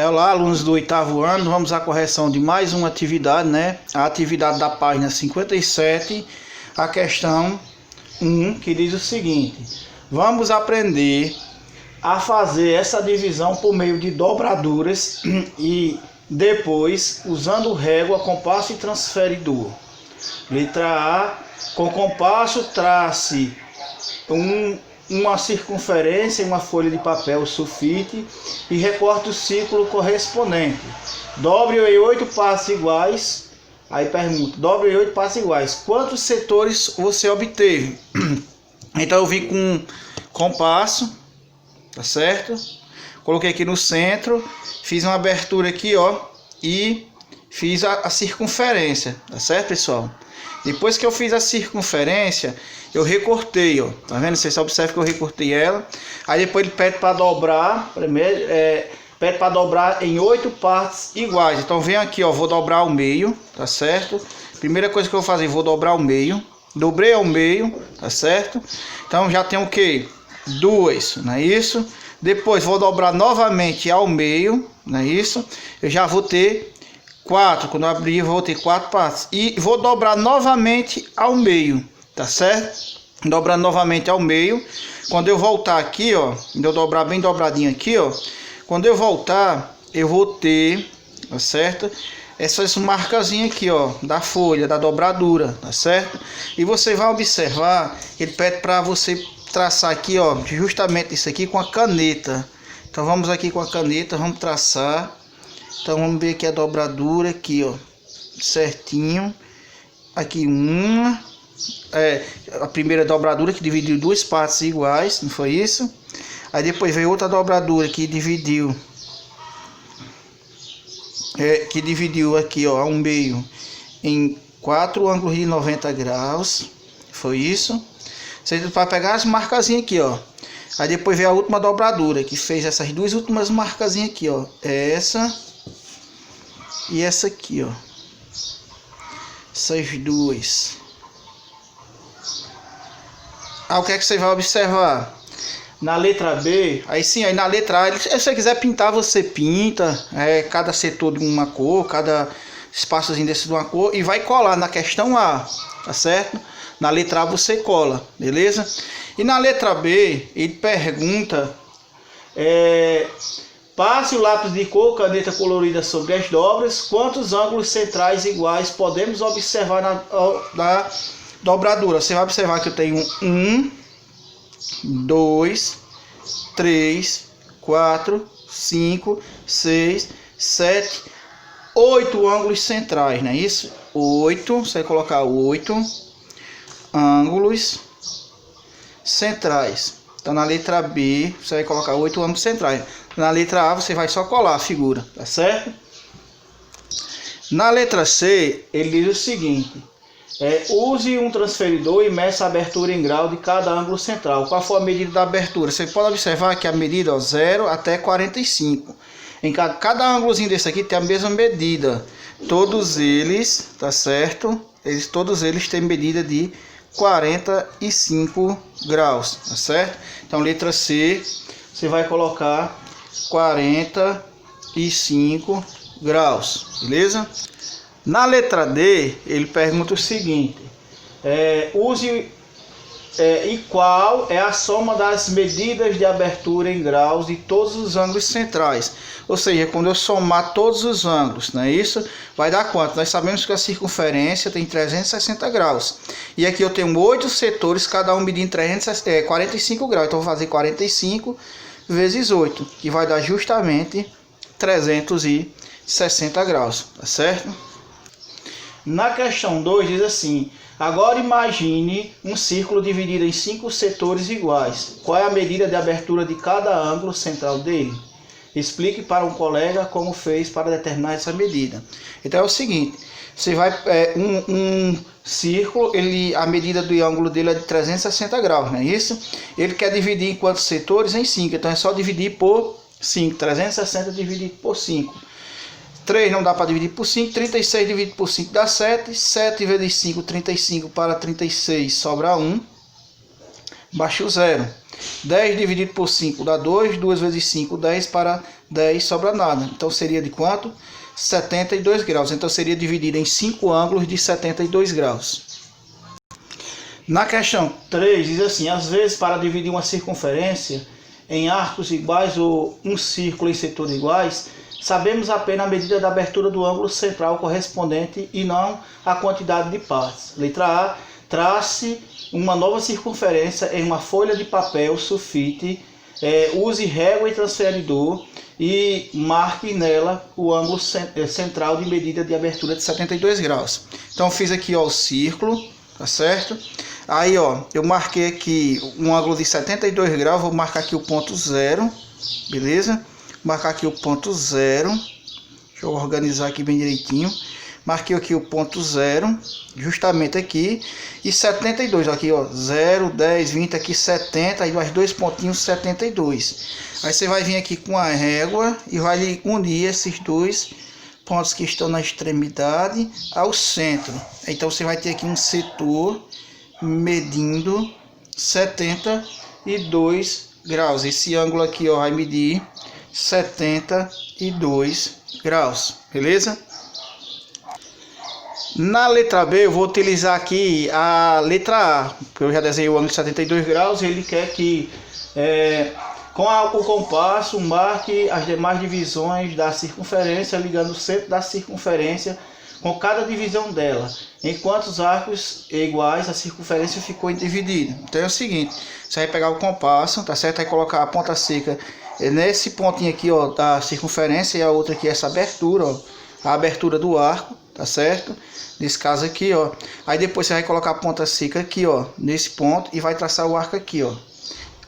Olá, alunos do 8º ano, vamos à correção de mais uma atividade, né? A atividade da página 57, a questão 1, que diz o seguinte: vamos aprender a fazer essa divisão por meio de dobraduras e depois, usando régua, compasso e transferidor. Letra A, com compasso, trace uma circunferência em uma folha de papel sulfite e recorte o círculo correspondente. Dobre em 8 partes iguais. Aí pergunta, dobre em 8 partes iguais. Quantos setores você obteve? Então eu vim com compasso, tá certo? Coloquei aqui no centro, fiz uma abertura aqui, ó, e fiz a circunferência, tá certo, pessoal? Depois que eu fiz a circunferência, eu recortei, ó. Tá vendo? Vocês observam que eu recortei ela. Aí depois ele pede para dobrar. Primeiro, pede para dobrar em 8 partes iguais. Então vem aqui, ó. Vou dobrar ao meio, tá certo? Primeira coisa que eu vou fazer, vou dobrar ao meio. Dobrei ao meio, tá certo? Então já tem o que? 2, não é isso? Depois vou dobrar novamente ao meio, não é isso? Eu já vou ter 4, quando eu abrir eu vou ter 4 partes. E vou dobrar novamente ao meio, tá certo? Dobrando novamente ao meio. Quando eu voltar aqui, ó, eu dobrar bem dobradinho aqui, ó. Quando eu voltar, eu vou ter, tá certo? Essas marcazinhas aqui, ó, da folha, da dobradura, tá certo? E você vai observar, ele pede para você traçar aqui, ó, justamente isso aqui com a caneta. Então vamos aqui com a caneta, vamos traçar. Então vamos ver aqui a dobradura aqui, ó, certinho. Aqui uma, a primeira dobradura que dividiu 2 partes iguais, não foi isso? Aí depois veio outra dobradura que dividiu, aqui, ó, ao meio em 4 ângulos de 90 graus, foi isso? Você vai pegar as marcazinhas aqui, ó. Aí depois veio a última dobradura que fez essas duas últimas marcazinhas aqui, ó, essa e essa aqui, ó. Essas duas. O que é que você vai observar? Na letra B, aí sim, aí na letra A, se você quiser pintar, você pinta. Cada setor de uma cor, cada espaçozinho desse de uma cor. E vai colar na questão A, tá certo? Na letra A você cola, beleza? E na letra B, ele pergunta... passe o lápis de cor, caneta colorida sobre as dobras. Quantos ângulos centrais iguais podemos observar na dobradura? Você vai observar que eu tenho 1, 2, 3, 4, 5, 6, 7, 8 ângulos centrais, não é isso? 8, você vai colocar 8 ângulos centrais. Então na letra B você vai colocar 8 ângulos centrais. Na letra A você vai só colar a figura, tá certo? Na letra C ele diz o seguinte: use um transferidor e meça a abertura em grau de cada ângulo central. Qual foi a medida da abertura? Você pode observar que a medida, ó, 0 até 45. Em cada ângulozinho desse aqui tem a mesma medida. Todos eles, tá certo? Todos eles têm medida de 45 graus, tá certo? Então letra C, você vai colocar 45 graus, beleza? Na letra D, ele pergunta o seguinte: e qual é a soma das medidas de abertura em graus de todos os ângulos centrais? Ou seja, quando eu somar todos os ângulos, não é isso? Vai dar quanto? Nós sabemos que a circunferência tem 360 graus. E aqui eu tenho 8 setores, cada um medindo 45 graus. Então eu vou fazer 45 vezes 8, que vai dar justamente 360 graus, tá certo? Na questão 2 diz assim: agora imagine um círculo dividido em 5 setores iguais. Qual é a medida de abertura de cada ângulo central dele? Explique para um colega como fez para determinar essa medida. Então é o seguinte: você vai um círculo, a medida do ângulo dele é de 360 graus, não é isso? Ele quer dividir em quantos setores? Em 5. Então é só dividir por 5. 360 dividido por 5. 3 não dá para dividir por 5. 36 dividido por 5 dá 7. 7 vezes 5, 35 para 36 sobra 1. Baixa o 0. 10 dividido por 5 dá 2. 2 vezes 5, 10 para 10, sobra nada. Então seria de quanto? 72 graus. Então seria dividido em 5 ângulos de 72 graus. Na questão 3 diz assim: às vezes para dividir uma circunferência em arcos iguais ou um círculo em setores iguais, sabemos apenas a medida da abertura do ângulo central correspondente e não a quantidade de partes. Letra A. Trace uma nova circunferência em uma folha de papel sulfite, use régua e transferidor e marque nela o ângulo central de medida de abertura de 72 graus. Então fiz aqui, ó, o círculo, tá certo? Aí, ó, eu marquei aqui um ângulo de 72 graus, vou marcar aqui o ponto 0, beleza? Vou marcar aqui o ponto 0, deixa eu organizar aqui bem direitinho. Marquei aqui o ponto 0, justamente aqui, e 72, aqui ó, 0, 10, 20, aqui 70, aí mais dois pontinhos 72. Aí você vai vir aqui com a régua e vai unir esses dois pontos que estão na extremidade ao centro. Então você vai ter aqui um setor medindo 72 graus. Esse ângulo aqui ó, vai medir 72 graus, beleza? Na letra B eu vou utilizar aqui a letra A, porque eu já desenhei o ângulo de 72 graus e ele quer que com o compasso marque as demais divisões da circunferência, ligando o centro da circunferência com cada divisão dela. Enquanto os arcos iguais, a circunferência ficou dividida. Então é o seguinte, você vai pegar o compasso, tá certo? Vai colocar a ponta seca nesse pontinho aqui ó, da circunferência, e a outra aqui essa abertura, ó, a abertura do arco, tá certo? Nesse caso aqui, ó. Aí depois você vai colocar a ponta seca aqui, ó, nesse ponto, e vai traçar o arco aqui, ó,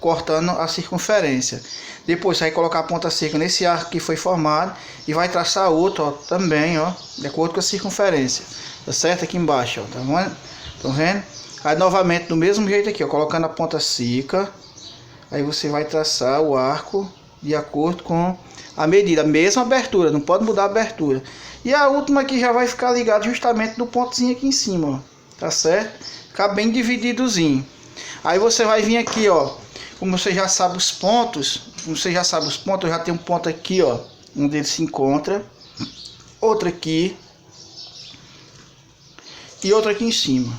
cortando a circunferência. Depois você vai colocar a ponta seca nesse arco que foi formado e vai traçar outro, ó, também, ó, de acordo com a circunferência, tá certo? Aqui embaixo, ó, tá vendo? Estão vendo? Aí novamente do mesmo jeito aqui, ó, colocando a ponta seca, aí você vai traçar o arco de acordo com a medida, a mesma abertura, não pode mudar a abertura. E a última aqui já vai ficar ligada justamente no pontozinho aqui em cima, ó, tá certo? Ficar bem divididozinho. Aí você vai vir aqui, ó, como você já sabe os pontos, eu já tenho um ponto aqui, ó, onde ele se encontra, outro aqui e outro aqui em cima.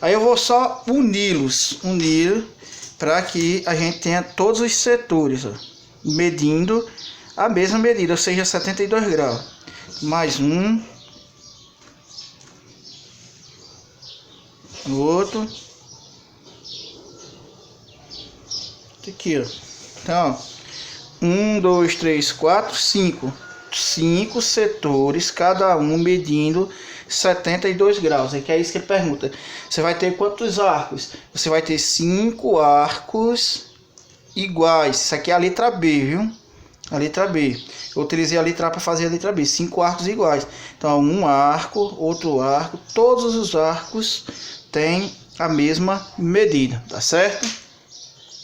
Aí eu vou só unir para que a gente tenha todos os setores, ó, medindo a mesma medida, ou seja, 72 graus. Mais um, outro, aqui, ó. Então, 1, 2, 3, 4, 5 setores, cada um medindo 72 graus. É que é isso que ele pergunta. Você vai ter quantos arcos? Você vai ter 5 arcos iguais. Isso aqui é a letra B, viu? A letra B. Eu utilizei a letra A para fazer a letra B. 5 arcos iguais. Então, um arco, outro arco. Todos os arcos têm a mesma medida, tá certo?